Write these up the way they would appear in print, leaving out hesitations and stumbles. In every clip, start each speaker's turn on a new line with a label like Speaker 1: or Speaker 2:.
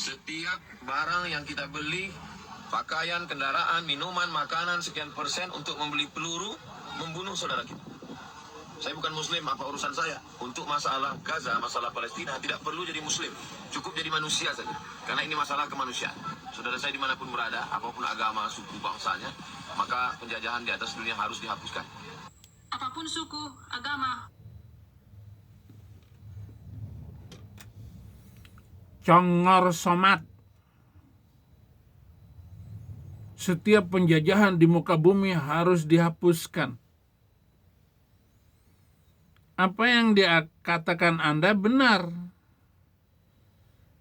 Speaker 1: Setiap barang yang kita beli, pakaian, kendaraan, minuman, makanan, sekian persen untuk membeli peluru, membunuh saudara kita. Saya bukan muslim, apa urusan saya? Untuk masalah Gaza, masalah Palestina, tidak perlu jadi muslim. Cukup jadi manusia saja. Karena ini masalah kemanusiaan. Saudara saya dimanapun berada, apapun agama, suku, bangsanya, maka penjajahan di atas dunia harus dihapuskan.
Speaker 2: Apapun suku, agama.
Speaker 3: Congor Somat. Setiap penjajahan di muka bumi harus dihapuskan. Apa yang dia katakan Anda benar.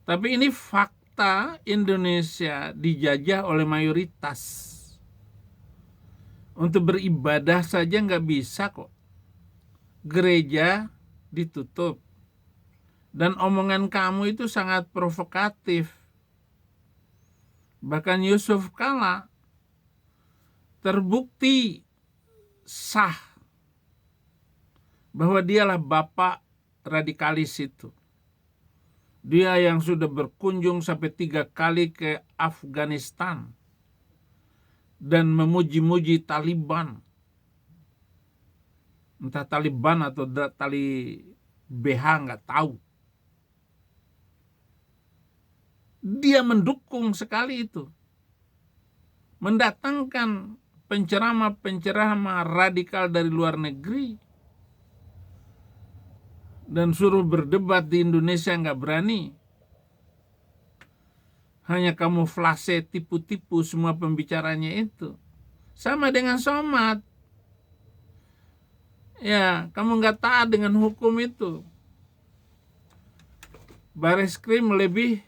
Speaker 3: Tapi ini fakta Indonesia dijajah oleh mayoritas. Untuk beribadah saja nggak bisa kok. Gereja ditutup. Dan omongan kamu itu sangat provokatif. Bahkan Yusuf Kala terbukti sah bahwa dialah bapak radikalis itu. Dia yang sudah berkunjung sampai 3 kali ke Afghanistan dan memuji-muji Taliban. Entah Taliban atau Tali BH nggak tahu. Dia mendukung sekali itu. Mendatangkan penceramah-penceramah radikal dari luar negeri. Dan suruh berdebat di Indonesia nggak berani. Hanya kamuflase tipu-tipu semua pembicaranya itu. Sama dengan Somad. Ya, kamu nggak taat dengan hukum itu. Bareskrim lebih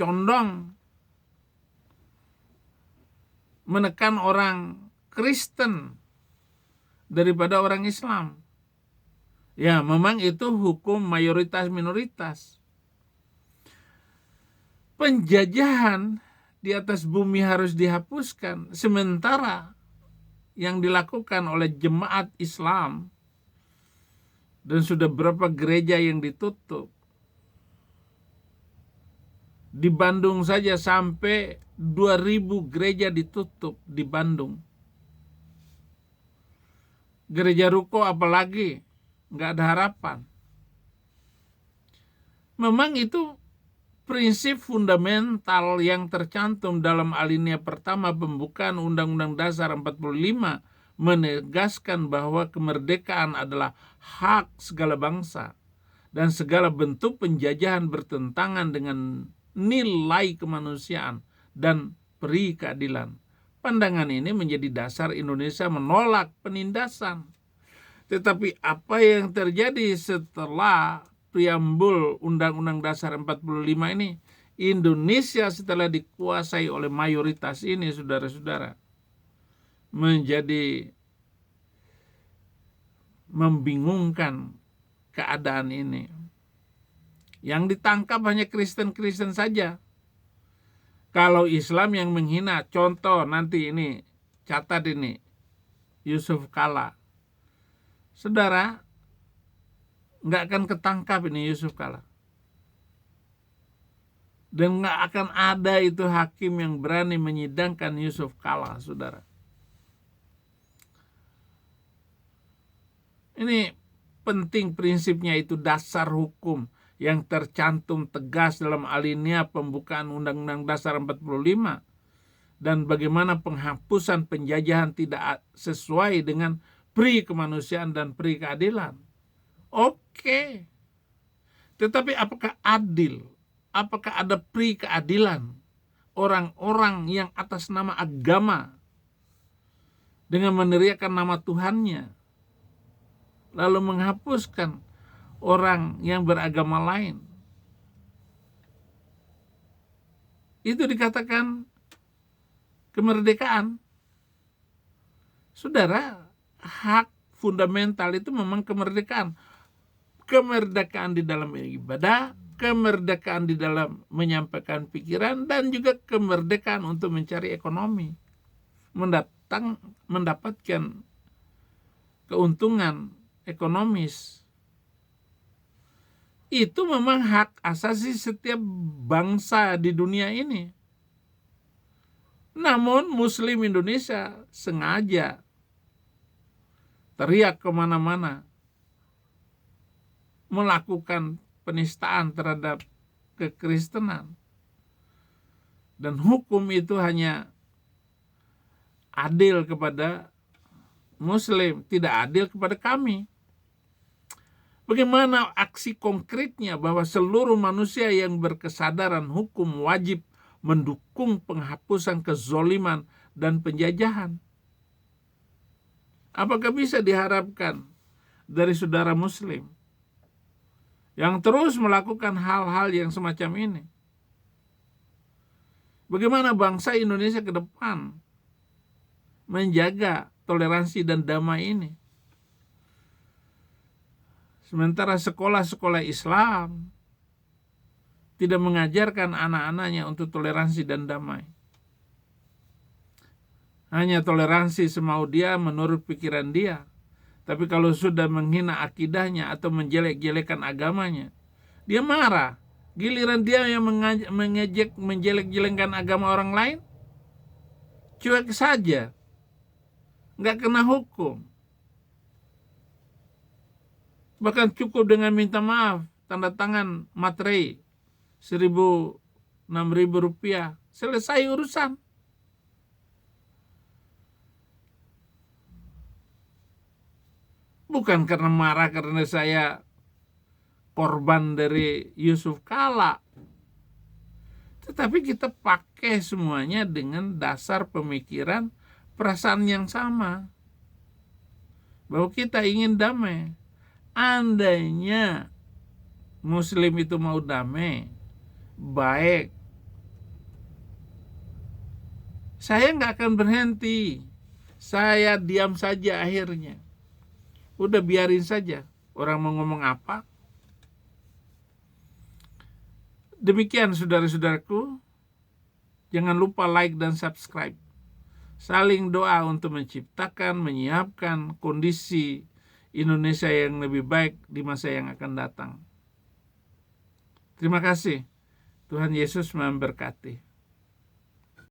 Speaker 3: condong menekan orang Kristen daripada orang Islam. Ya, memang itu hukum mayoritas-minoritas. Penjajahan di atas bumi harus dihapuskan. Sementara yang dilakukan oleh jemaat Islam dan sudah berapa gereja yang ditutup. Di Bandung saja sampai 2.000 gereja ditutup di Bandung. Gereja Ruko apalagi, nggak ada harapan. Memang itu prinsip fundamental yang tercantum dalam alinea pertama pembukaan Undang-Undang Dasar 45 menegaskan bahwa kemerdekaan adalah hak segala bangsa dan segala bentuk penjajahan bertentangan dengan nilai kemanusiaan dan peri keadilan. Pandangan ini menjadi dasar Indonesia menolak penindasan. Tetapi apa yang terjadi setelah preambul Undang-Undang Dasar 45 ini, Indonesia setelah dikuasai oleh mayoritas ini, saudara-saudara, menjadi membingungkan keadaan ini. Yang ditangkap hanya Kristen-Kristen saja. Kalau Islam yang menghina, contoh nanti ini, catat ini, Yusuf Kala. Saudara, nggak akan ketangkap ini Yusuf Kala. Dan nggak akan ada itu hakim yang berani menyidangkan Yusuf Kala, saudara. Ini penting prinsipnya, itu dasar hukum yang tercantum tegas dalam alinea pembukaan Undang-Undang Dasar 45. Dan bagaimana penghapusan penjajahan tidak sesuai dengan peri kemanusiaan dan peri keadilan. Oke. Tetapi apakah adil? Apakah ada peri keadilan? Orang-orang yang atas nama agama dengan meneriakan nama Tuhannya lalu menghapuskan orang yang beragama lain. Itu dikatakan kemerdekaan. Saudara, hak fundamental itu memang kemerdekaan. Kemerdekaan di dalam ibadah, kemerdekaan di dalam menyampaikan pikiran, dan juga kemerdekaan untuk mencari ekonomi. Mendapatkan keuntungan ekonomis. Itu memang hak asasi setiap bangsa di dunia ini. Namun Muslim Indonesia sengaja teriak kemana-mana, melakukan penistaan terhadap kekristenan. Dan hukum itu hanya adil kepada Muslim, tidak adil kepada kami. Bagaimana aksi konkretnya bahwa seluruh manusia yang berkesadaran hukum wajib mendukung penghapusan kezoliman dan penjajahan? Apakah bisa diharapkan dari saudara Muslim yang terus melakukan hal-hal yang semacam ini? Bagaimana bangsa Indonesia ke depan menjaga toleransi dan damai ini? Sementara sekolah-sekolah Islam tidak mengajarkan anak-anaknya untuk toleransi dan damai. Hanya toleransi semau dia menurut pikiran dia. Tapi kalau sudah menghina akidahnya atau menjelek-jelekan agamanya, dia marah. Giliran dia yang mengejek, menjelek-jelekan agama orang lain, cuek saja. Nggak kena hukum. Bahkan cukup dengan minta maaf, tanda tangan materai 6.000 rupiah, selesai urusan. Bukan karena marah karena saya korban dari Yusuf Kala, tetapi kita pakai semuanya dengan dasar pemikiran, perasaan yang sama, bahwa kita ingin damai. Andainya Muslim itu mau damai, baik, saya nggak akan berhenti. Saya diam saja akhirnya. Udah biarin saja orang mau ngomong apa. Demikian saudara-saudaraku. Jangan lupa like dan subscribe. Saling doa untuk menciptakan, menyiapkan kondisi Indonesia yang lebih baik di masa yang akan datang. Terima kasih. Tuhan Yesus memberkati.